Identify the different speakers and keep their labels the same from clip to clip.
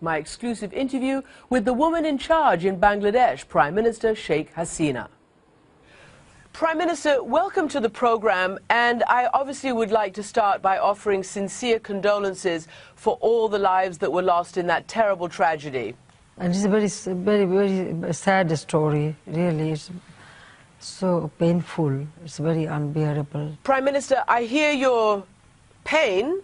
Speaker 1: my exclusive interview with the woman in charge in Bangladesh, Prime Minister Sheikh Hasina. Prime Minister, welcome to the program, and I obviously would like to start by offering sincere condolences for all the lives that were lost in that terrible tragedy.
Speaker 2: And it's a very sad story, really. It's so painful. It's very unbearable.
Speaker 1: Prime Minister, I hear your pain,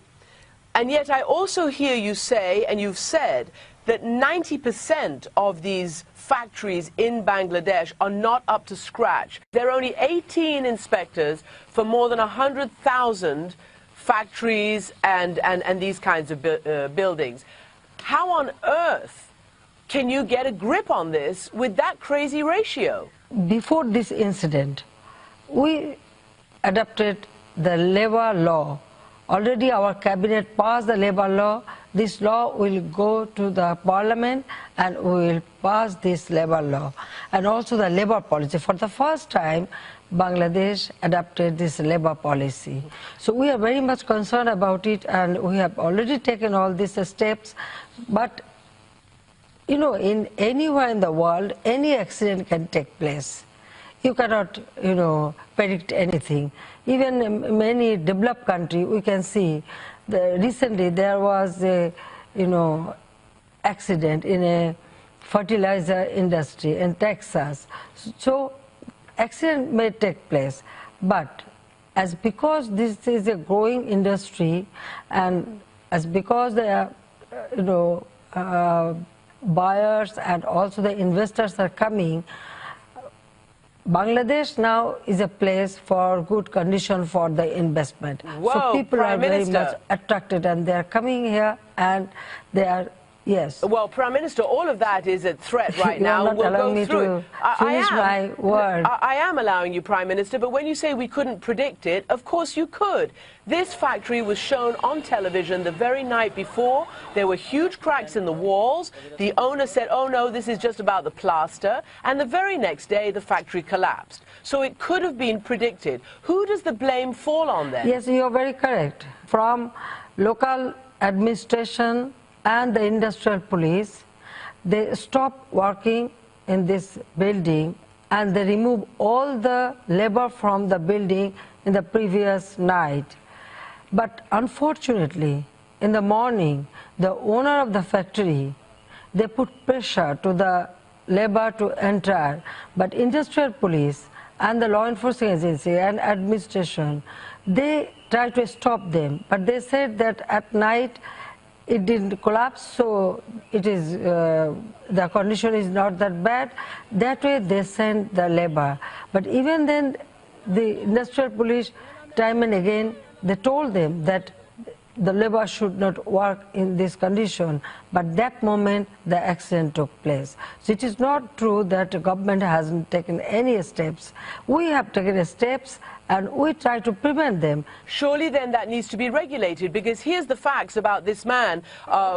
Speaker 1: and yet I also hear you say, and you've said, that 90% of these factories in Bangladesh are not up to scratch. There are only 18 inspectors for more than 100,000 factories and these kinds of buildings. How on earth can you get a grip on this with that crazy ratio?
Speaker 2: Before this incident, we adopted the labor law. Already our cabinet passed the labor law. This law will go to the parliament and we will pass this labor law. And also the labor policy. For the first time, Bangladesh adopted this labor policy. So we are very much concerned about it, and we have already taken all these steps. But you know, in anywhere in the world, any accident can take place. You cannot, predict anything. Even in many developed countries, we can see recently there was a, accident in a fertilizer industry in Texas. So accident may take place, but because this is a growing industry, and because there are, buyers and also the investors are coming, Bangladesh now is a place for good condition for the investment.
Speaker 1: Whoa,
Speaker 2: so people
Speaker 1: Prime
Speaker 2: are very
Speaker 1: Minister.
Speaker 2: much attracted, and they are coming here, and they are, yes.
Speaker 1: Well, Prime Minister, all of that is a threat right
Speaker 2: You
Speaker 1: now.
Speaker 2: are not
Speaker 1: We'll
Speaker 2: allowing
Speaker 1: go
Speaker 2: me
Speaker 1: through
Speaker 2: to finish my word.
Speaker 1: I am allowing you, Prime Minister, but when you say we couldn't predict it, of course you could. This factory was shown on television the very night before. There were huge cracks in the walls. The owner said, oh no, this is just about the plaster. And the very next day, the factory collapsed. So it could have been predicted. Who does the blame fall on then?
Speaker 2: Yes, you are very correct. From local administration and the industrial police, they stopped working in this building and they removed all the labor from the building in the previous night. But unfortunately, in the morning, the owner of the factory, they put pressure to the labor to enter, but industrial police and the law enforcement agency and administration, they tried to stop them, but they said that at night it didn't collapse, so it is the condition is not that bad. That way they sent the labor. But even then, the industrial police, time and again, they told them that the labor should not work in this condition, but that moment the accident took place. So it is not true that the government hasn't taken any steps. We have taken steps and we try to prevent them.
Speaker 1: Surely then that needs to be regulated, because here's the facts about this man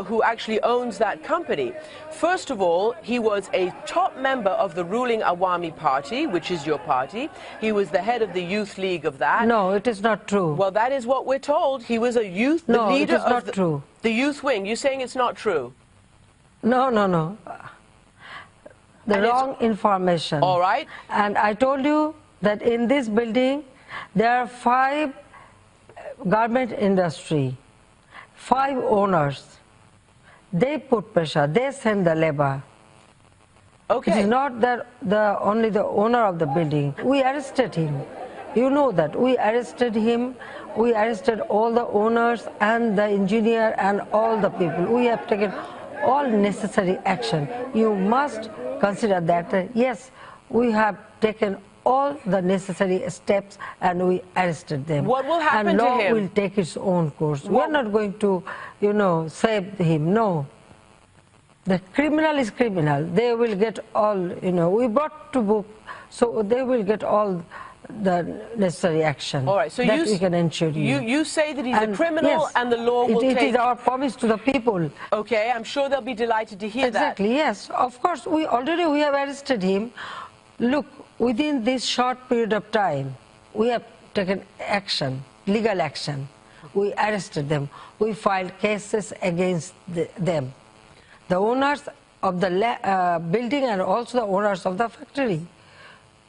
Speaker 1: who actually owns that company. First of all, he was a top member of the ruling Awami Party, which is your party. He was the head of the youth league of that.
Speaker 2: No, it is not true.
Speaker 1: Well, that is what we're told. He was a youth, the
Speaker 2: no,
Speaker 1: leader
Speaker 2: it is not
Speaker 1: of
Speaker 2: true.
Speaker 1: The youth wing. You're saying it's not true?
Speaker 2: No. The wrong information.
Speaker 1: All right.
Speaker 2: And I told you that in this building, there are 5 garment industry, 5 owners. They put pressure, they send the labor.
Speaker 1: Okay.
Speaker 2: It is not that only the owner of the building. We arrested him. You know that. We arrested him. We arrested all the owners and the engineer and all the people. We have taken all necessary action. You must consider that, yes, we have taken all the necessary steps and we arrested them.
Speaker 1: What will happen
Speaker 2: to him? And law
Speaker 1: him?
Speaker 2: will take its own course. We are not going to, save him. No. The criminal is criminal. They will get all, we brought to book, so they will get all the necessary action.
Speaker 1: All right, so
Speaker 2: that we can ensure
Speaker 1: you say that he's a criminal,
Speaker 2: yes,
Speaker 1: and the law will take...
Speaker 2: It is our promise to the people.
Speaker 1: Okay, I'm sure they'll be delighted to hear that.
Speaker 2: Exactly, yes. Of course, we have arrested him. Look, within this short period of time, we have taken action, legal action. We arrested them. We filed cases against them. the owners of the building and also the owners of the factory.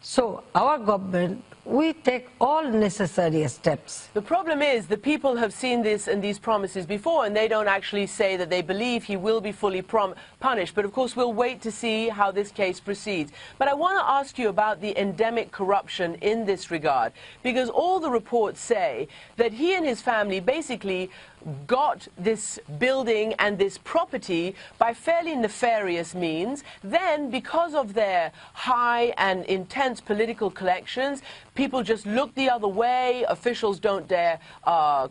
Speaker 2: So our government, we take all necessary steps.
Speaker 1: The problem is the people have seen this and these promises before, and they don't actually say that they believe he will be fully punished. But of course, we'll wait to see how this case proceeds. But I want to ask you about the endemic corruption in this regard, because all the reports say that he and his family basically got this building and this property by fairly nefarious means. Then, because of their high and intense political collections, people just look the other way. Officials don't dare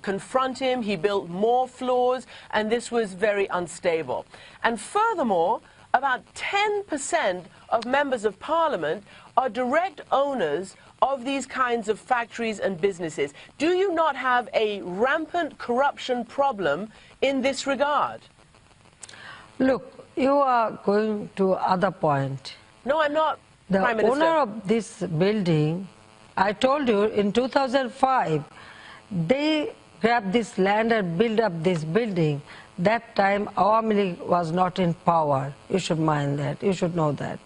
Speaker 1: confront him. He built more floors, and this was very unstable. And furthermore, about 10% of members of parliament are direct owners of these kinds of factories and businesses. Do you not have a rampant corruption problem in this regard?
Speaker 2: Look, you are going to other point.
Speaker 1: No, I'm not, Prime
Speaker 2: The
Speaker 1: Minister.
Speaker 2: owner of this building, I told you in 2005, they grabbed this land and built up this building. That time Awami League was not in power. You should mind that, you should know that.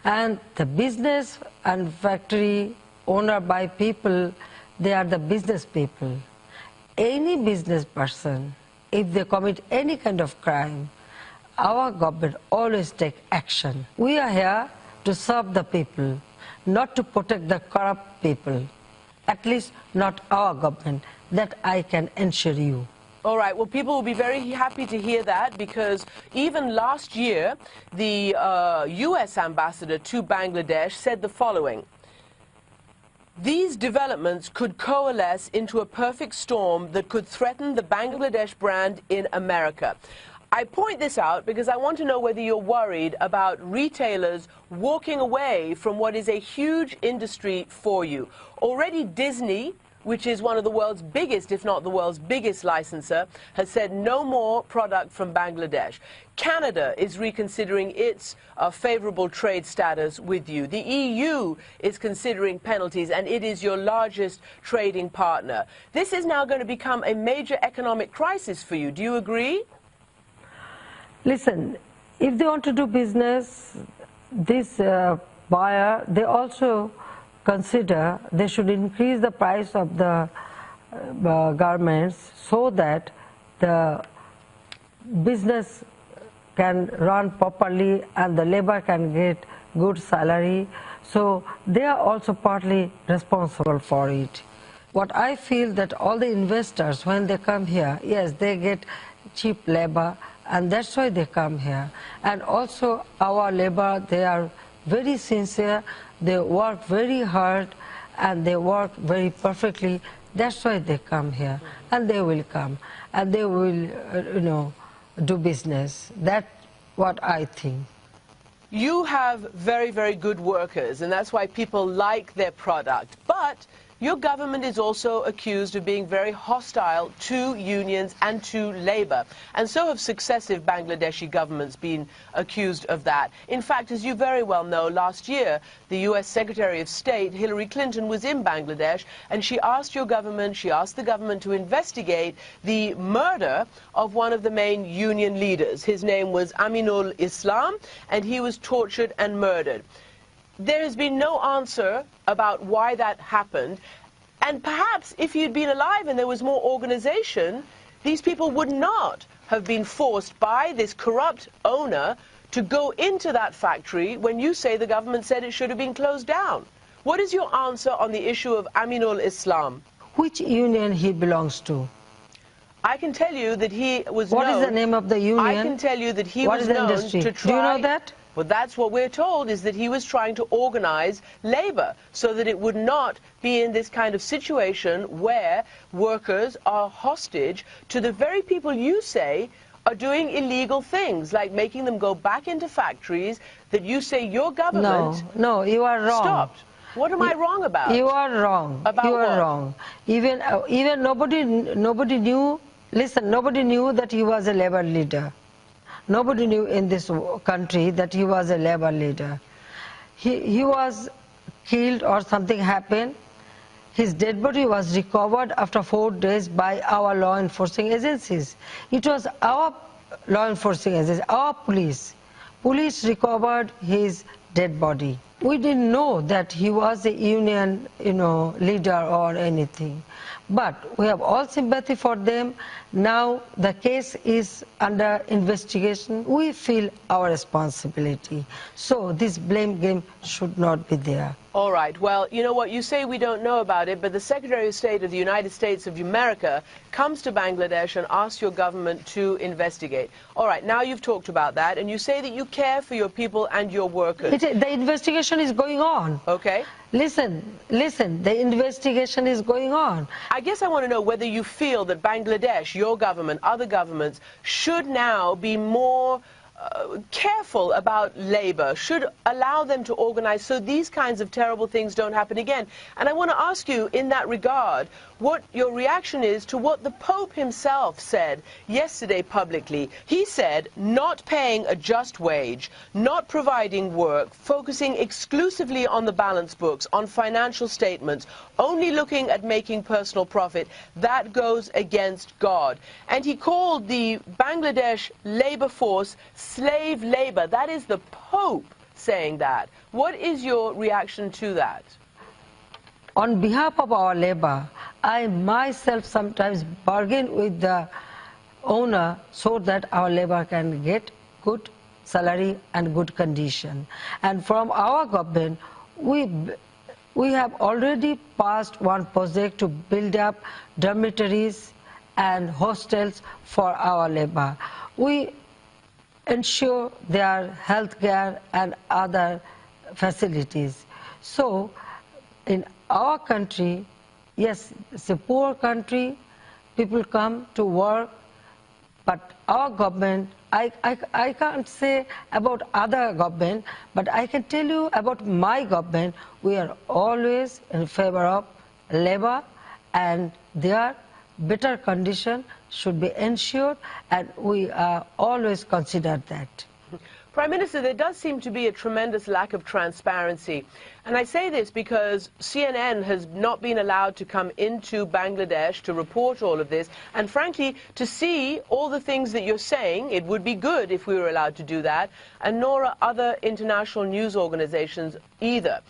Speaker 2: And the business and factory owned by people, they are the business people. Any business person, if they commit any kind of crime, our government always take action. We are here to serve the people, not to protect the corrupt people. At least not our government. That I can assure you.
Speaker 1: All right, well, people will be very happy to hear that, because even last year, the U.S. ambassador to Bangladesh said the following: these developments could coalesce into a perfect storm that could threaten the Bangladesh brand in America. I point this out because I want to know whether you're worried about retailers walking away from what is a huge industry for you. Already Disney, which is one of the world's biggest, if not the world's biggest licensor, has said no more product from Bangladesh. Canada is reconsidering its favorable trade status with you. The EU is considering penalties, and it is your largest trading partner. This is now going to become a major economic crisis for you. Do you agree?
Speaker 2: Listen, if they want to do business, this buyer, they also consider they should increase the price of the garments so that the business can run properly and the labor can get good salary. So they are also partly responsible for it. What I feel that all the investors, when they come here, yes, they get cheap labor, and that's why they come here. And also our labor, they are very sincere, they work very hard, and they work very perfectly. That's why they come here, and they will come, and they will, do business. That's what I think.
Speaker 1: You have very, very good workers, and that's why people like their product. But your government is also accused of being very hostile to unions and to labor. And so have successive Bangladeshi governments been accused of that. In fact, as you very well know, last year, the U.S. Secretary of State, Hillary Clinton, was in Bangladesh, and she asked the government to investigate the murder of one of the main union leaders. His name was Aminul Islam, and he was tortured and murdered. There has been no answer about why that happened, and perhaps if you'd been alive and there was more organization, these people would not have been forced by this corrupt owner to go into that factory when you say the government said it should have been closed down. What is your answer on the issue of Aminul Islam?
Speaker 2: Which union he belongs to?
Speaker 1: I can tell you that he was
Speaker 2: What
Speaker 1: known...
Speaker 2: is the name of the union?
Speaker 1: I can tell you that he
Speaker 2: What
Speaker 1: was
Speaker 2: is the
Speaker 1: known
Speaker 2: industry?
Speaker 1: to try...
Speaker 2: Do you know that?
Speaker 1: Well, that's what we're told, is that he was trying to organize labor so that it would not be in this kind of situation where workers are hostage to the very people you say are doing illegal things, like making them go back into factories that you say your government...
Speaker 2: No, you are wrong.
Speaker 1: Stopped. What am I wrong about?
Speaker 2: You are wrong.
Speaker 1: About
Speaker 2: you are
Speaker 1: what?
Speaker 2: wrong. Even nobody knew. Listen, nobody knew that he was a labor leader. Nobody knew in this country that he was a labor leader. He was killed or something happened. His dead body was recovered after 4 days by our law enforcing agencies. It was our law enforcing agencies, our police recovered his dead body. We didn't know that he was a union, leader or anything. But we have all sympathy for them. Now the case is under investigation. We feel our responsibility. So this blame game should not be there.
Speaker 1: All right. Well, you know what? You say we don't know about it, but the Secretary of State of the United States of America comes to Bangladesh and asks your government to investigate. All right. Now you've talked about that, and you say that you care for your people and your workers.
Speaker 2: The investigation is going on.
Speaker 1: Okay.
Speaker 2: Listen, the investigation is going on.
Speaker 1: I guess I want to know whether you feel that Bangladesh, your government, other governments, should now be more careful about labor, should allow them to organize so these kinds of terrible things don't happen again. And I want to ask you in that regard what your reaction is to what the Pope himself said yesterday publicly. He said not paying a just wage, not providing work, focusing exclusively on the balance books, on financial statements, only looking at making personal profit, that goes against God. And he called the Bangladesh labor force slave labor. That is the Pope saying that. What is your reaction to that?
Speaker 2: On behalf of our labor, I myself sometimes bargain with the owner so that our labor can get good salary and good condition. And from our government, we have already passed one project to build up dormitories and hostels for our labor. We ensure their health care and other facilities. So in our country, yes, it's a poor country, people come to work, but our government, I can't say about other government, but I can tell you about my government. We are always in favor of labor, and their better condition should be ensured, and we always consider that.
Speaker 1: Prime Minister, there does seem to be a tremendous lack of transparency. And I say this because CNN has not been allowed to come into Bangladesh to report all of this. And frankly, to see all the things that you're saying, it would be good if we were allowed to do that. And nor are other international news organizations either.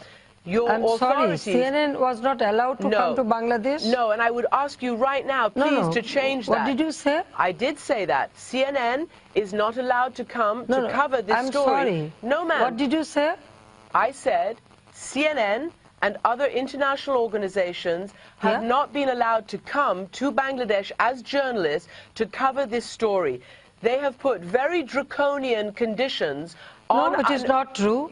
Speaker 2: I'm sorry, CNN was not allowed to come to Bangladesh?
Speaker 1: No, and I would ask you right now, please, to change that.
Speaker 2: What did you say?
Speaker 1: I did say that. CNN is not allowed to come to cover this story.
Speaker 2: I'm sorry.
Speaker 1: No, ma'am.
Speaker 2: What did you say?
Speaker 1: I said CNN and other international organizations have not been allowed to come to Bangladesh as journalists to cover this story. They have put very draconian conditions on...
Speaker 2: No, it is not true.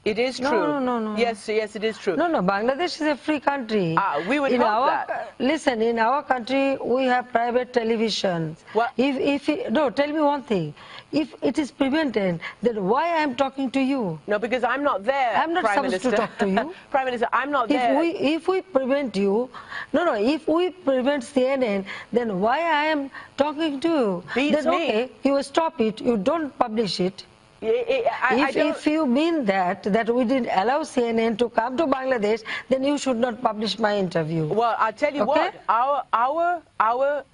Speaker 1: It is true.
Speaker 2: No.
Speaker 1: Yes, it is true.
Speaker 2: No, Bangladesh is a free country.
Speaker 1: We would hope that.
Speaker 2: Listen, in our country, we have private television.
Speaker 1: What?
Speaker 2: No, tell me one thing. If it is prevented, then why I am talking to you?
Speaker 1: No, because I'm not there,
Speaker 2: I'm not supposed to talk to you.
Speaker 1: Prime Minister, I'm not there.
Speaker 2: If we prevent you, if we prevent CNN, then why I am talking to you?
Speaker 1: Beats
Speaker 2: then,
Speaker 1: me.
Speaker 2: okay, you stop it, you don't publish it. If you mean that we didn't allow CNN to come to Bangladesh, then you should not publish my interview.
Speaker 1: Well, I'll tell you what, our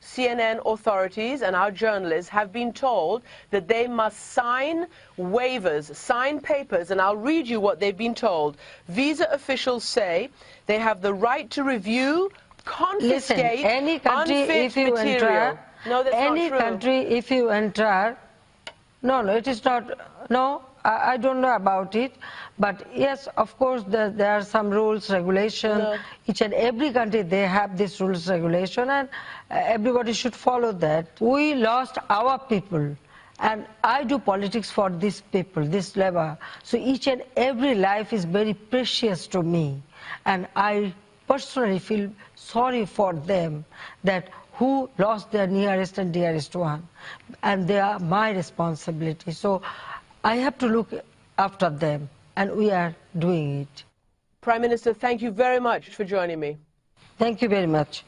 Speaker 1: CNN authorities and our journalists have been told that they must sign waivers, sign papers, and I'll read you what they've been told. Visa officials say they have the right to review, confiscate,
Speaker 2: listen, any country if you
Speaker 1: material. No, that's
Speaker 2: any
Speaker 1: not true.
Speaker 2: country if you enter, no, it is not. No, I don't know about it. But yes, of course, there are some rules, regulations. No. Each and every country, they have this rules, regulation, and everybody should follow that. We lost our people, and I do politics for these people, this labor. So each and every life is very precious to me, and I personally feel sorry for them that who lost their nearest and dearest one, and they are my responsibility. So I have to look after them, and we are doing it.
Speaker 1: Prime Minister, thank you very much for joining me.
Speaker 2: Thank you very much.